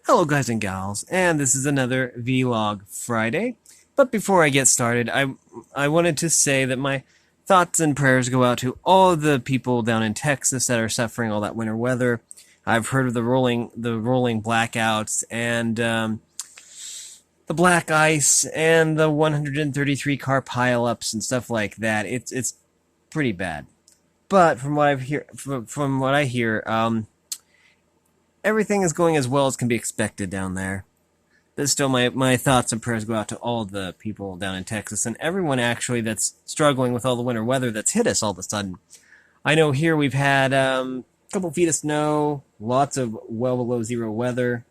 Hello guys and gals, and this is another Vlog Friday. But before I get started, I wanted to say that my thoughts and prayers go out to all of the people down in Texas that are suffering all that winter weather. I've heard of the rolling blackouts and the black ice and the 133 car pileups and stuff like that. It's pretty bad. But from what I hear, everything is going as well as can be expected down there. But still, my thoughts and prayers go out to all the people down in Texas and everyone actually that's struggling with all the winter weather that's hit us all of a sudden. I know here we've had a couple feet of snow, lots of well below zero weather.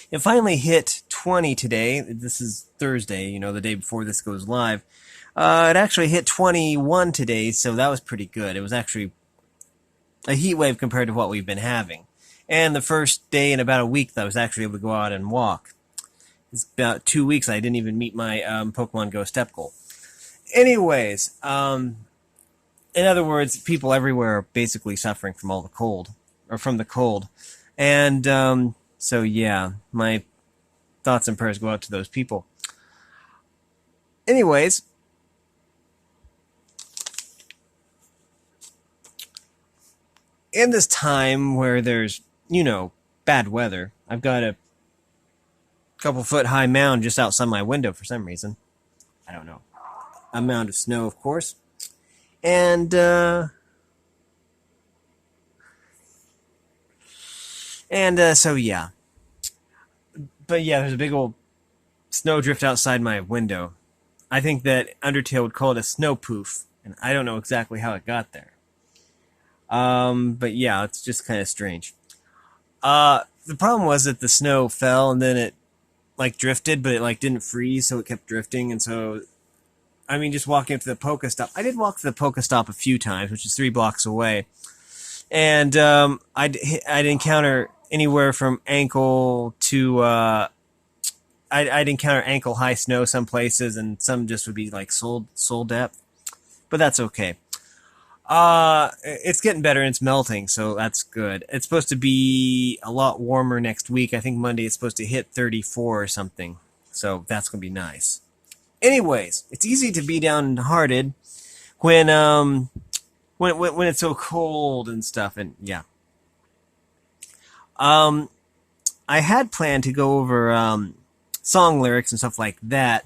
It finally hit 20 today. This is Thursday, the day before this goes live. It actually hit 21 today, so that was pretty good. It was actually a heat wave compared to what we've been having. And the first day in about a week that I was actually able to go out and walk. It's about 2 weeks I didn't even meet my Pokemon Go step goal. Anyways, in other words, people everywhere are basically suffering from all the cold, or from the cold. And so yeah, my thoughts and prayers go out to those people. Anyways, in this time where there's bad weather, I've got a couple foot high mound just outside my window for some reason. I don't know. A mound of snow, of course. And so yeah. But yeah, there's a big old snowdrift outside my window. I think that Undertale would call it a snow poof, and I don't know exactly how it got there. But yeah, it's just kind of strange. The problem was that the snow fell and then it drifted, but it didn't freeze, so it kept drifting. And so, just walking up to the Pokestop. I did walk to the Pokestop a few times, which is 3 blocks away. And, I'd encounter anywhere from ankle to, I'd encounter ankle high snow some places, and some just would be sole depth. But that's okay. It's getting better and it's melting, so that's good. It's supposed to be a lot warmer next week. I think Monday it's supposed to hit 34 or something. So that's going to be nice. Anyways, it's easy to be downhearted when it's so cold and stuff, and yeah. I had planned to go over song lyrics and stuff like that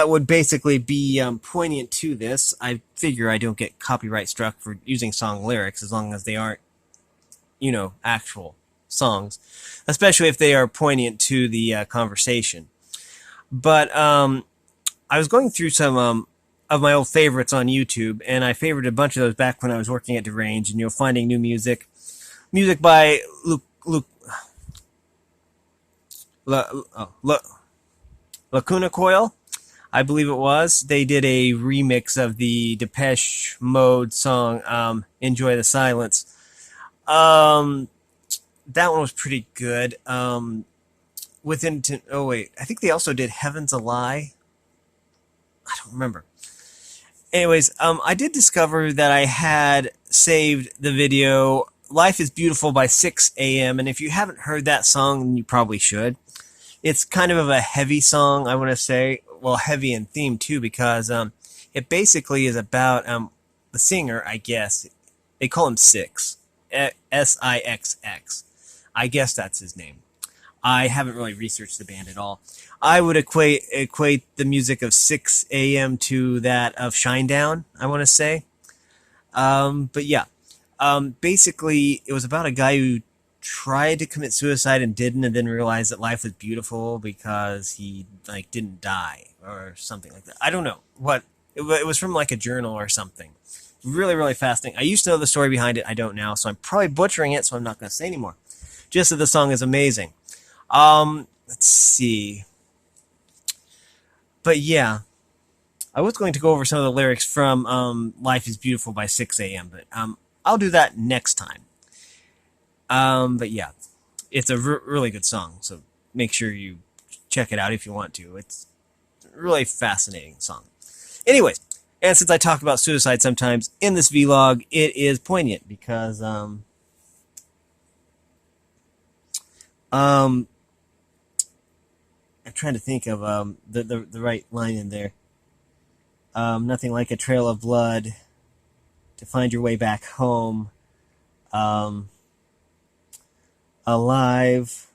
would basically be poignant to this. I figure I don't get copyright struck for using song lyrics as long as they aren't, actual songs, especially if they are poignant to the conversation. But I was going through some of my old favorites on YouTube, and I favorited a bunch of those back when I was working at Derange, and finding new music by Lacuna Coil, I believe it was. They did a remix of the Depeche Mode song, Enjoy the Silence. That one was pretty good. I think they also did Heaven's a Lie. I don't remember. Anyways, I did discover that I had saved the video Life is Beautiful by 6 a.m. And if you haven't heard that song, then you probably should. It's kind of a heavy song, I want to say. Well, heavy in theme, too, because it basically is about the singer, I guess. They call him Six. S-I-X-X. I guess that's his name. I haven't really researched the band at all. I would equate the music of 6 a.m. to that of Shinedown, I want to say. But yeah. Basically, it was about a guy who tried to commit suicide and didn't, and then realized that life was beautiful because he didn't die or something like that. I don't know what it was from, a journal or something. Really, really fascinating. I used to know the story behind it. I don't now, so I'm probably butchering it, so I'm not going to say anymore. Just that the song is amazing. Let's see. But yeah, I was going to go over some of the lyrics from Life is Beautiful by 6 a.m., but I'll do that next time. But yeah, it's a really good song, so make sure you check it out if you want to. It's a really fascinating song. Anyways, and since I talk about suicide sometimes in this vlog, it is poignant because Um, I'm trying to think of the right line in there. Nothing like a trail of blood to find your way back home. Um, alive.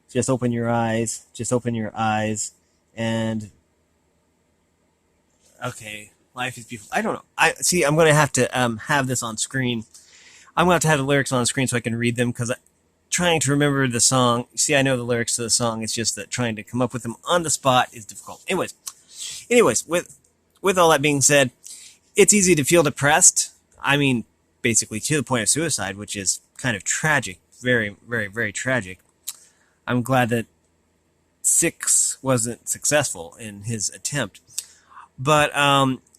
Just open your eyes. Just open your eyes. And okay, life is beautiful. I don't know. I see. I'm gonna have to have this on screen. I'm gonna have the lyrics on screen so I can read them because trying to remember the song. See, I know the lyrics to the song. It's just that trying to come up with them on the spot is difficult. Anyways, with all that being said, it's easy to feel depressed. I mean, basically to the point of suicide, which is kind of tragic. Very, very, very tragic. I'm glad that Six wasn't successful in his attempt. But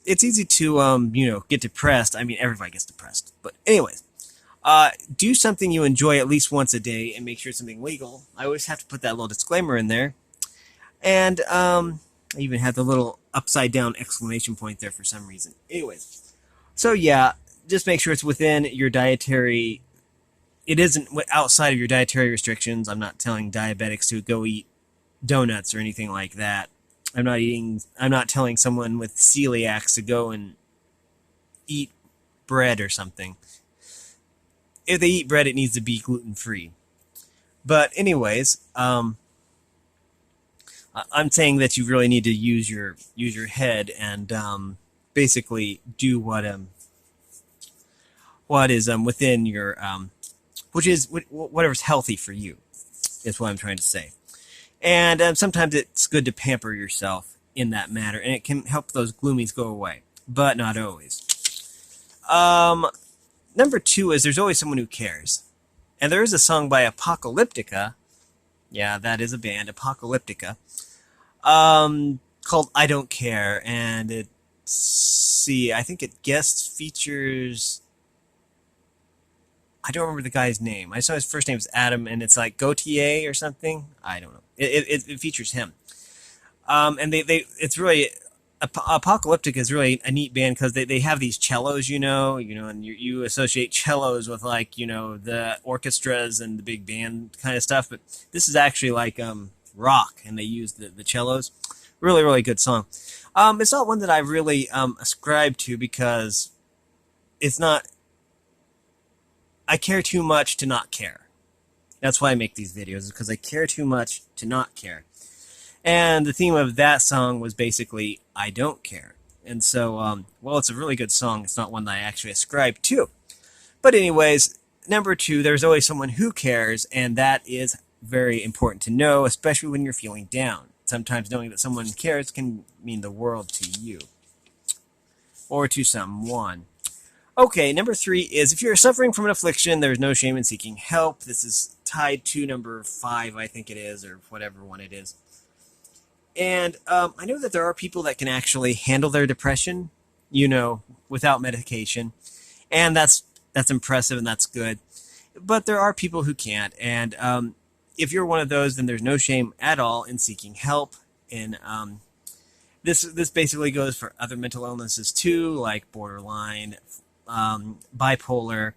it's easy to get depressed. I mean, everybody gets depressed. But anyways, do something you enjoy at least once a day and make sure it's something legal. I always have to put that little disclaimer in there. And I even had the little upside down exclamation point there for some reason. Anyways, so yeah, just make sure it's within your dietary. It isn't outside of your dietary restrictions. I'm not telling diabetics to go eat donuts or anything like that. I'm not telling someone with celiacs to go and eat bread or something. If they eat bread, it needs to be gluten-free. But anyways, I'm saying that you really need to use your head and basically do what is within your which is whatever's healthy for you. Is what I'm trying to say. And sometimes it's good to pamper yourself in that matter, and it can help those gloomies go away, but not always. Number 2 is there's always someone who cares. And there is a song by Apocalyptica. Yeah, that is a band, Apocalyptica. Called I Don't Care. And I think it guest features... I don't remember the guy's name. I saw his first name was Adam, and it's like Gautier or something. I don't know. It features him. And it's really Apocalyptic is really a neat band because they have these cellos, and you associate cellos with like the orchestras and the big band kind of stuff, but this is actually like rock, and they use the cellos. Really, really good song. It's not one that I really ascribe to because it's not. I care too much to not care. That's why I make these videos, is because I care too much to not care. And the theme of that song was basically, I don't care. And so, well, it's a really good song. It's not one that I actually ascribe to. But anyways, number 2, there's always someone who cares, and that is very important to know, especially when you're feeling down. Sometimes knowing that someone cares can mean the world to you. Or to someone. Okay, number 3 is if you're suffering from an affliction, there's no shame in seeking help. This is tied to number 5, I think it is, or whatever one it is. And I know that there are people that can actually handle their depression, without medication. And that's impressive and that's good. But there are people who can't. And if you're one of those, then there's no shame at all in seeking help. And this basically goes for other mental illnesses too, like borderline, bipolar,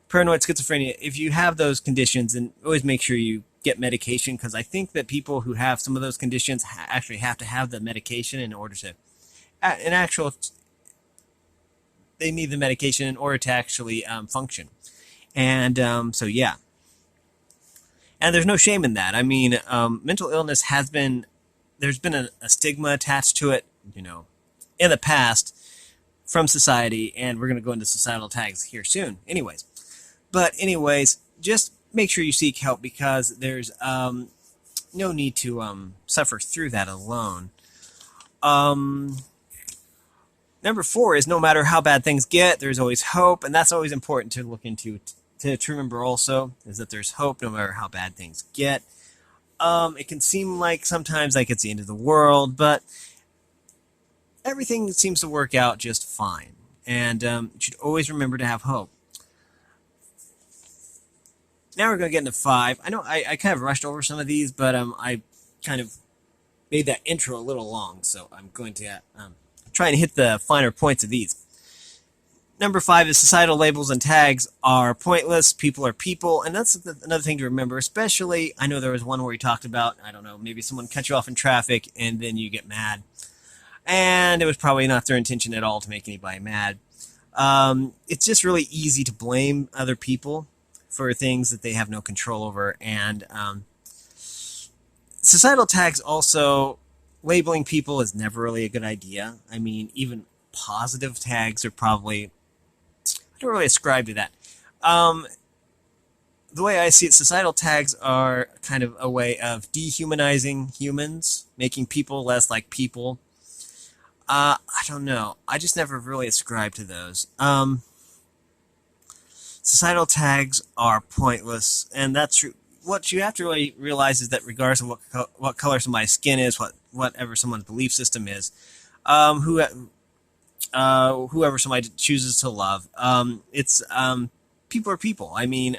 paranoid schizophrenia. If you have those conditions, then always make sure you get medication, because I think that people who have some of those conditions actually have to have the medication in order to they need the medication in order to actually function. And so yeah, and there's no shame in that. I mean, mental illness there's been a stigma attached to it, in the past from society, and we're going to go into societal tags here soon. Anyways, just make sure you seek help, because there's no need to suffer through that alone. Number 4 is no matter how bad things get, there's always hope, and that's always important to look into. To remember also is that there's hope no matter how bad things get. It can seem like sometimes like it's the end of the world, but everything seems to work out just fine. And you should always remember to have hope. Now we're going to get into 5. I know I kind of rushed over some of these, but I kind of made that intro a little long, so I'm going to try and hit the finer points of these. Number 5 is societal labels and tags are pointless. People are people, and that's another thing to remember. Especially, I know there was one where he talked about, I don't know, maybe someone cut you off in traffic and then you get mad, and it was probably not their intention at all to make anybody mad. It's just really easy to blame other people for things that they have no control over, and societal tags also, labeling people is never really a good idea. I mean, even positive tags are probably, I don't really ascribe to that. Um, the way I see it, societal tags are kind of a way of dehumanizing humans, making people less like people. I don't know. I just never really ascribed to those. Societal tags are pointless, and that's true. What you have to really realize is that regardless of what color somebody's skin is, whatever someone's belief system is, who whoever somebody chooses to love, it's people are people. I mean,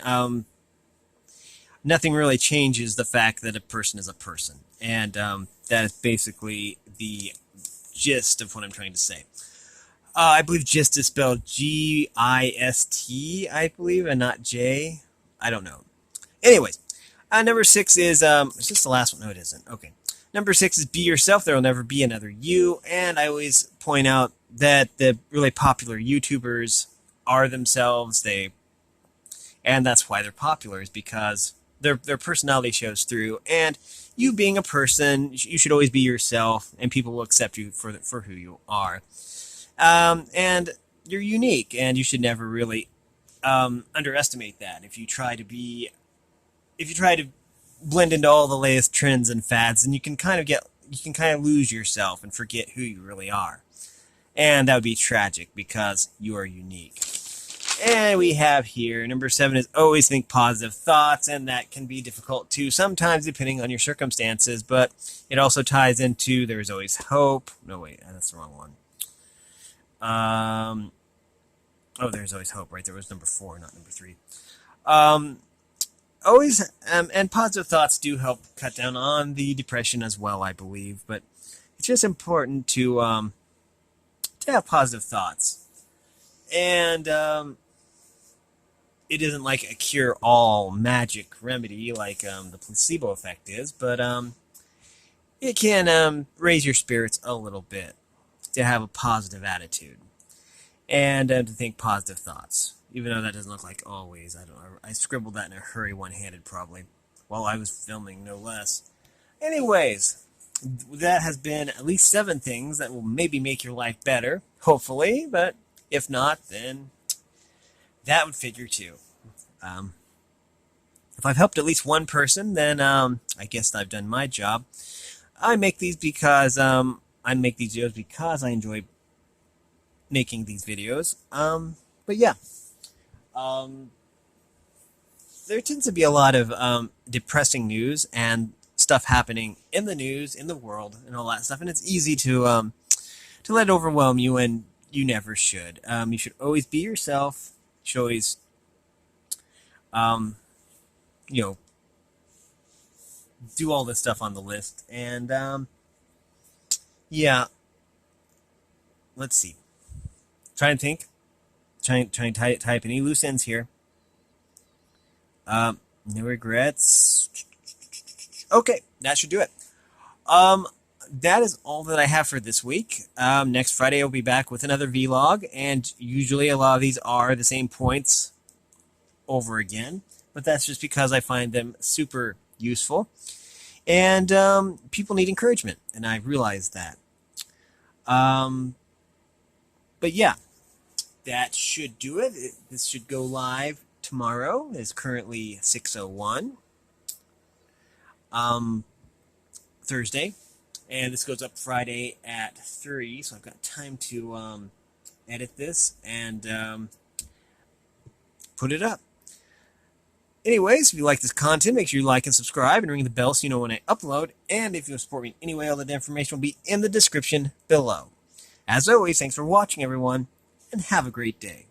nothing really changes the fact that a person is a person, and that is basically the gist of what I'm trying to say. I believe gist is spelled G-I-S-T, I believe, and not J. I don't know. Anyways, number 6 is, is this the last one? No, it isn't. Okay. Number 6 is be yourself. There will never be another you. And I always point out that the really popular YouTubers are themselves. And that's why they're popular, is because their personality shows through. And you being a person, you should always be yourself, and people will accept you for who you are. And you're unique, and you should never really underestimate that. If you try to blend into all the latest trends and fads, then you can kind of lose yourself and forget who you really are. And that would be tragic because you are unique. And we have here, number 7 is always think positive thoughts, and that can be difficult too, sometimes depending on your circumstances, but it also ties into there's always hope. No, wait, that's the wrong one. There's always hope, right? There was number 4, not number 3. Always, and positive thoughts do help cut down on the depression as well, I believe, but it's just important to have positive thoughts. And it isn't like a cure-all magic remedy like the placebo effect is, but it can raise your spirits a little bit to have a positive attitude and to think positive thoughts. Even though that doesn't look like always. I scribbled that in a hurry one-handed probably while I was filming, no less. Anyways, that has been at least 7 things that will maybe make your life better, hopefully, but if not, then that would figure too. If I've helped at least one person, then I guess I've done my job. I make these videos because I enjoy making these videos. But yeah. There tends to be a lot of depressing news and stuff happening in the news, in the world, and all that stuff, and it's easy to let it overwhelm you, and you never should. You should always be yourself. You should always, do all this stuff on the list, and yeah. Let's see. Try and think. Try and type any loose ends here. No regrets. Okay, that should do it. That is all that I have for this week. Next Friday I'll be back with another vlog, and usually a lot of these are the same points over again, but that's just because I find them super useful, and people need encouragement, and I realize that. But yeah, that should do it. This should go live tomorrow. It's currently 6:01. Thursday. And this goes up Friday at 3, so I've got time to edit this and put it up. Anyways, if you like this content, make sure you like and subscribe and ring the bell so you know when I upload. And if you want to support me in any way, all that information will be in the description below. As always, thanks for watching, everyone, and have a great day.